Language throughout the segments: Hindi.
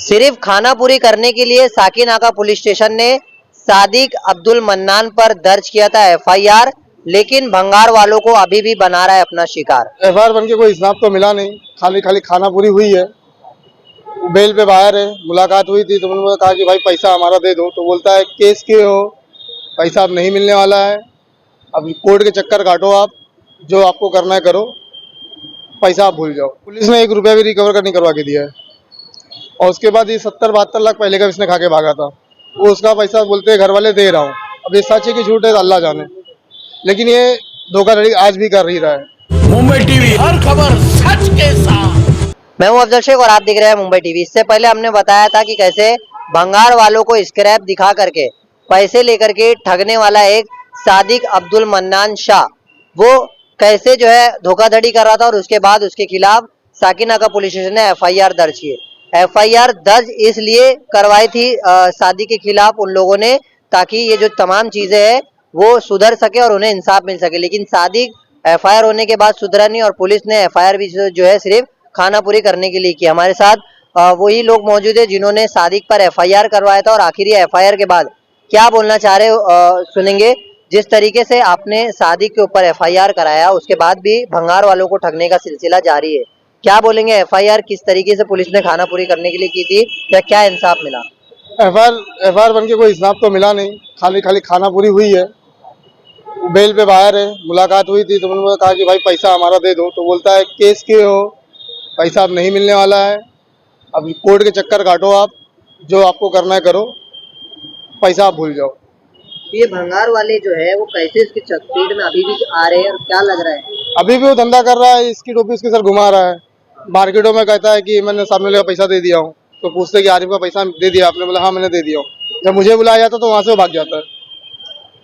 सिर्फ खाना पूरी करने के लिए साकीनाका पुलिस स्टेशन ने सादिक अब्दुल मन्नान पर दर्ज किया था एफआईआर, लेकिन भंगार वालों को अभी भी बना रहा है अपना शिकार। एफआईआर बन के कोई हिसाब तो मिला नहीं, खाली खाली खाना पूरी हुई है। बेल पे बाहर है, मुलाकात हुई थी तो उन्होंने कहा कि भाई पैसा हमारा दे दो, तो बोलता है केस के हो, पैसा अब नहीं मिलने वाला है, अब कोर्ट के चक्कर काटो, आप जो आपको करना है करो, पैसा आप भूल जाओ। पुलिस ने 1 रुपया भी रिकवर नहीं करवा के दिया है। और उसके बाद ये 70-72 लाख पहले का इसने खा के भागा था, वो उसका पैसा बोलते हैं घर वाले दे रहा हूँ। अब ये सच है कि झूठ है अल्लाह जाने, लेकिन ये धोखाधड़ी आज भी कर ही रहा है। मुंबई टीवी, हर खबर सच के साथ। मैं हूं अफजल शेख और आप देख रहे हैं मुंबई टीवी। इससे पहले हमने बताया था कि कैसे भंगार वालों को स्क्रैप दिखा करके पैसे लेकर के ठगने वाला एक सादिक अब्दुल मन्नान शाह, वो कैसे जो है धोखाधड़ी कर रहा था और उसके बाद उसके खिलाफ साकीनाका पुलिस स्टेशन ने एफआईआर दर्ज की। एफआईआर दर्ज इसलिए करवाई थी सादिक के खिलाफ उन लोगों ने, ताकि ये जो तमाम चीजें हैं वो सुधर सके और उन्हें इंसाफ मिल सके। लेकिन सादिक एफआईआर होने के बाद सुधरा नहीं और पुलिस ने एफआईआर भी जो है सिर्फ खाना पूरी करने के लिए की। हमारे साथ वही लोग मौजूद है जिन्होंने सादिक पर एफआईआर करवाया था और आखिर ये एफआईआर के बाद क्या बोलना चाह रहे हो सुनेंगे। जिस तरीके से आपने सादिक के ऊपर एफआईआर कराया, उसके बाद भी भंगार वालों को ठगने का सिलसिला जारी है। क्या बोलेंगे, एफआईआर किस तरीके से पुलिस ने खाना पूरी करने के लिए की थी या क्या इंसाफ मिला? एफआईआर बन के कोई हिसाब तो मिला नहीं, खाली खाली खाना पूरी हुई है। बेल पे बाहर है, मुलाकात हुई थी तो उन्होंने कहा कि भाई पैसा हमारा दे दो, तो बोलता है केस के हो, पैसा अब नहीं मिलने वाला है, अब कोर्ट के चक्कर काटो, आप जो आपको करना है करो, पैसा आप भूल जाओ। ये भंगार वाले जो है वो कैसे इसके चपेट में अभी भी आ रहे हैं और क्या लग रहा है? अभी भी वो धंधा कर रहा है, इसकी टोपी उसके सर घुमा रहा है, मार्केटों में कहता है कि मैंने सामने वाले का पैसा दे दिया हूँ, तो पूछते कि आरिफ का पैसा दे दिया आपने? बोला हाँ मैंने दे दिया हूँ। जब मुझे बुलाया जाता तो वहाँ से वो भाग जाता है।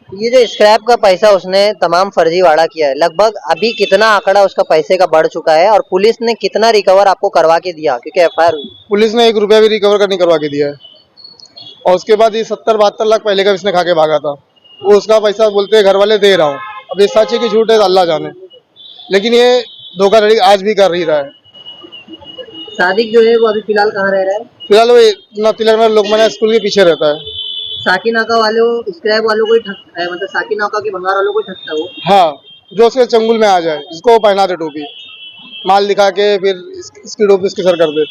ये जो स्क्रैप का पैसा उसने तमाम फर्जीवाड़ा किया है, लगभग अभी कितना आंकड़ा उसका पैसे का बढ़ चुका है और पुलिस ने कितना रिकवर आपको करवा के दिया? क्योंकि एफआईआर हुई, पुलिस ने 1 रुपया भी रिकवर नहीं करवा के दिया है। और उसके बाद ये 70-72 लाख पहले का इसने खा के भागा था, वो उसका पैसा बोलते हैं घर वाले दे रहा हूँ। अब ये सच है कि झूठ है अल्लाह जाने, लेकिन ये धोखाधड़ी आज भी कर ही रहा है। सादिक जो है वो अभी फिलहाल कहाँ रह रहा है? फिलहाल वो तिलक नगर लोकमान्य स्कूल के पीछे रहता है। साकीनाका वालों स्क्रैप वालों को ही ठगता है, मतलब साकीनाका के भंगार वालों को ही ठगता है वो। हाँ, जो उसके चंगुल में आ जाए जिसको वो पहना दे टोपी, माल दिखा के फिर इसकी टोपी उसके सर कर दे।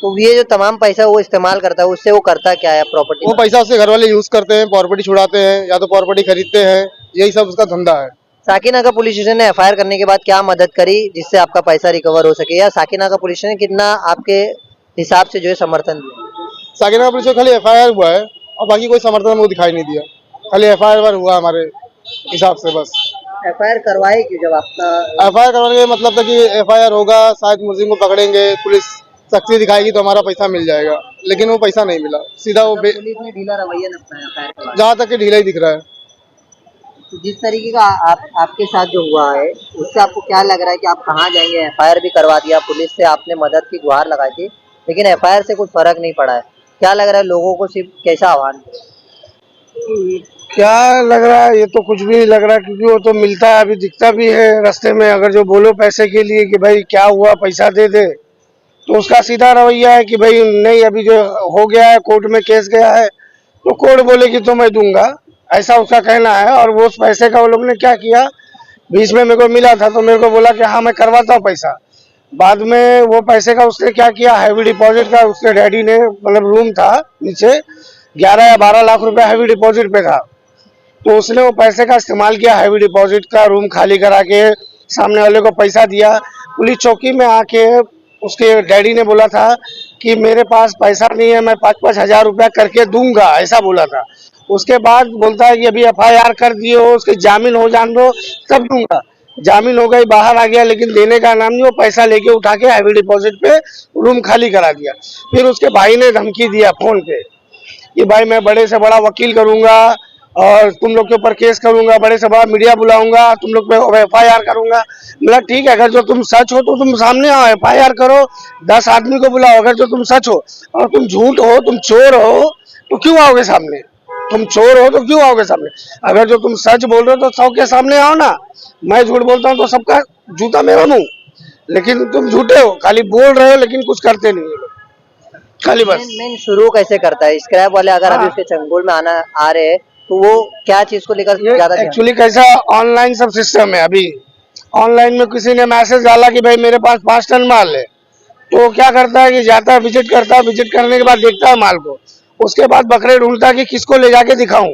तो ये जो तमाम पैसा वो इस्तेमाल करता है, उससे वो करता क्या है? प्रॉपर्टी, वो पैसा उसके घर वाले यूज करते हैं, प्रॉपर्टी छुड़ाते हैं या तो प्रॉपर्टी खरीदते हैं, यही सब उसका धंधा है। साकीनाका पुलिस स्टेशन ने एफआईआर करने के बाद क्या मदद करी जिससे आपका पैसा रिकवर हो सके, या साकीनाका पुलिस स्टेशन ने कितना आपके हिसाब से जो है समर्थन दिया? साकीनाका पुलिस को खाली एफआईआर हुआ है और बाकी कोई समर्थन वो दिखाई नहीं दिया, खाली एफआईआर हुआ हमारे हिसाब से बस। एफआईआर करवाए क्यों जब आपका? एफआईआर करवाने का मतलब था कि एफआईआर होगा, शायद मुलजिम को पकड़ेंगे, पुलिस सख्ती दिखाएगी तो हमारा पैसा मिल जाएगा, लेकिन वो पैसा नहीं मिला। सीधा वो पुलिस ने ढीला रवैया अपनाया एफआईआर के बाद। जहाँ तक कि ढीला ही दिख रहा है। तो जिस तरीके का आपके साथ जो हुआ है, उससे आपको क्या लग रहा है कि आप कहाँ जाएंगे? एफआईआर भी करवा दिया, पुलिस से आपने मदद की गुहार लगाई थी, लेकिन एफआईआर से कुछ फर्क नहीं पड़ा है। क्या लग रहा है लोगों को, सिर्फ कैसा आह्वान? क्या लग रहा है, ये तो कुछ भी नहीं लग रहा, क्योंकि वो तो मिलता है, अभी दिखता भी है रास्ते में। अगर जो बोलो पैसे के लिए कि भाई क्या हुआ पैसा दे दे, तो उसका सीधा रवैया है कि भाई नहीं, अभी जो हो गया है कोर्ट में केस गया है तो कोर्ट बोलेगी तो मैं दूंगा, ऐसा उसका कहना है। और वो उस पैसे का वो लोग ने क्या किया, बीच में मेरे को मिला था तो मेरे को बोला कि हाँ मैं करवाता हूँ पैसा। बाद में वो पैसे का उसने क्या किया, हैवी डिपॉजिट का उसके डैडी ने, मतलब रूम था नीचे, 11 या 12 लाख रुपया हैवी डिपॉजिट पे था, तो उसने वो पैसे का इस्तेमाल किया, हैवी डिपॉजिट का रूम खाली करा के सामने वाले को पैसा दिया। पुलिस चौकी में आके उसके डैडी ने बोला था कि मेरे पास पैसा नहीं है, मैं 5-5 हजार रुपया करके दूंगा, ऐसा बोला था। उसके बाद बोलता है कि अभी एफआईआर कर दिए हो, उसकी जामीन हो जान दो तब दूंगा। जामीन हो गई, बाहर आ गया, लेकिन देने का नाम नहीं, वो पैसा लेके उठा के हैवी डिपॉजिट पे रूम खाली करा दिया। फिर उसके भाई ने धमकी दिया फोन पे कि भाई मैं बड़े से बड़ा वकील करूंगा और तुम लोग के ऊपर केस करूंगा, बड़े से बड़ा मीडिया बुलाऊंगा, तुम लोग पे एफआईआर करूंगा। मतलब ठीक है, अगर जो तुम सच हो तो तुम सामने आओ, एफआईआर करो, 10 आदमी को बुलाओ। अगर जो तुम सच हो और तुम झूठ हो, तुम चोर हो, तो क्यों आओगे सामने? तुम चोर हो तो क्यों आओगे सामने? अगर जो तुम सच बोल रहे हो तो 100 के सामने आओ ना। मैं झूठ बोलता हूँ तो सबका जूता मेरा मुंह, लेकिन तुम झूठे हो, खाली बोल रहे हो लेकिन कुछ करते नहीं हो। खाली बस। मेन शुरू कैसे करता है स्क्रैप वाले, अगर अभी हाँ। उसके चंगुल में आ रहे हैं तो वो क्या चीज को लेकर ये ज्यादा ध्यान- एक्चुअली कैसा ऑनलाइन सब सिस्टम है। अभी ऑनलाइन में किसी ने मैसेज डाला कि भाई मेरे पास 5 टन माल है, तो वो क्या करता है कि जाता है, विजिट करता है, विजिट करने के बाद देखता है माल को, उसके बाद बकरे ढूंढता है कि किसको ले जाके दिखाऊं।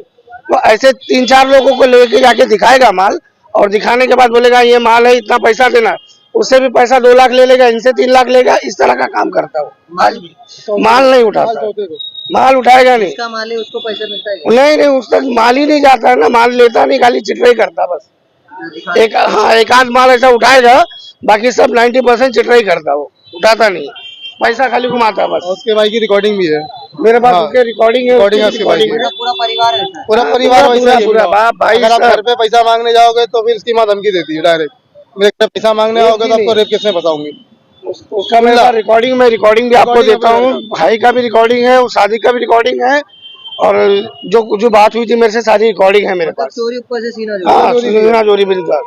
तो ऐसे 3-4 लोगों को लेके जाके दिखाएगा माल, और दिखाने के बाद बोलेगा ये माल है, इतना पैसा देना। उससे भी पैसा 2 लाख ले लेगा, इनसे 3 लाख लेगा। इस तरह का काम करता है आज भी। माल नहीं उठाता, माल उठाएगा नहीं। जिसका माल है उसको पैसे मिलता है क्या? नहीं नहीं, उस तक माल ही नहीं जाता है ना, माल लेता नहीं, खाली चिटराई करता बस। दिखाने- एक हाँ, एक आध माल ऐसा उठाएगा, बाकी सब 90% चिटराई करता, वो उठाता नहीं, पैसा खाली घुमाता बस। और उसके भाई की रिकॉर्डिंग भी है, मेरे पास हाँ। उसके रिकॉर्डिंग है, रिकॉर्डिंग है उसकी उसके भाई की। रिकॉर्डिंग है। पूरा परिवार है उसमें। पूरा परिवार पूरा- वैसा ही है, पूरा बाप भाई अगर आप सब। घर पे पैसा मांगने जाओगे तो फिर उसकी माँ धमकी देती है डायरेक्ट, मेरे घर पे पैसा मांगने रेप आओगे भी तो आपको नहीं। रेप केस में फंसाऊंगी। उसका मेरे पास रिकॉर्डिंग में रिकॉर्डिंग भी आपको रिकॉर्डिंग देता है हूँ, मेरे भाई का भी रिकॉर्डिंग है, उस शादी का भी रिकॉर्डिंग है, और जो जो बात हुई थी मेरे से सारी रिकॉर्डिंग है मेरे मतलब पास। चोरी ऊपर से सीना हाँ, जोड़ी। सुनीना जोरी मेरे पास।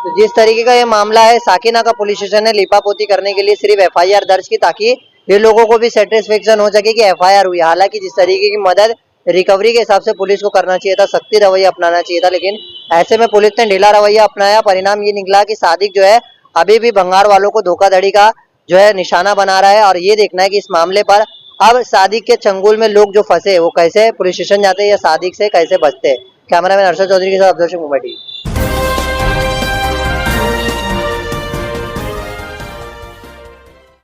तो जिस तरीके का ये मामला है, साकिना का पुलिस स्टेशन ने लिपापोती करने के लिए सिर्फ एफआईआर दर्ज की, ताकि ये लोगों को भी सेटिस्फेक्शन हो सके कि एफआईआर हुई। हालांकि जिस तरीके की मदद रिकवरी के हिसाब से पुलिस को करना चाहिए था, सख्ती रवैया अपनाना चाहिए था, लेकिन ऐसे में पुलिस ने ढीला रवैया अपनाया। परिणाम ये निकला कि सादिक जो है अभी भी भंगार वालों को धोखाधड़ी का जो है निशाना बना रहा है। और ये देखना है कि इस मामले पर अब सादिक के चंगुल में लोग जो फंसे वो कैसे पुलिस स्टेशन जाते हैं या सादिक से कैसे बचते हैं। कैमरामैन अर्शद चौधरी के साथ अब्दुल शेख, मुंबई टीवी।